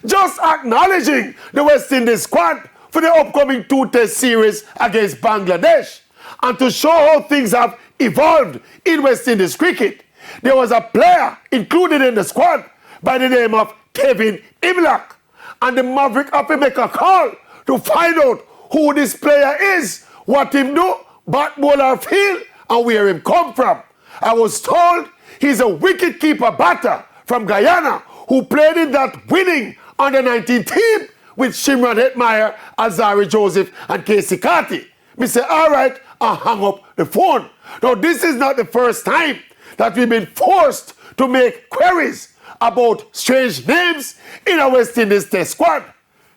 Just acknowledging the West Indies squad for the upcoming 2-test series against Bangladesh. And to show how things have evolved in West Indies cricket, there was a player included in the squad by the name of Kevin Imlach. And the Maverick have to make a call to find out who this player is, what him do, bat bowler field, and where him come from. I was told he's a wicket-keeper batter from Guyana who played in that winning under-19 team with Shimron Hetmeyer, Azari Joseph, and Casey Carty. Me say, all right, I hung up the phone. Now, this is not the first time that we've been forced to make queries about strange names in our West Indies Test squad.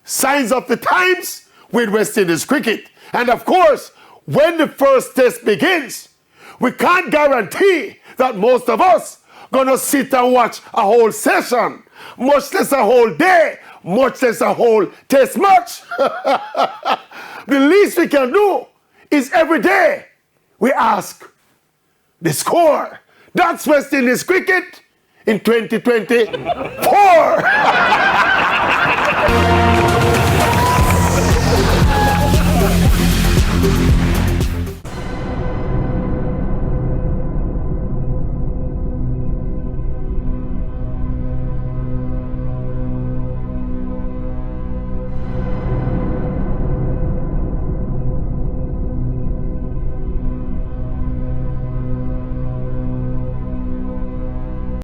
Signs of the times with West Indies cricket. And of course, when the first test begins, we can't guarantee that most of us gonna sit and watch a whole session, much less a whole day, much less a whole test match. The least we can do is every day we ask the score. That's West Indies cricket in 2024.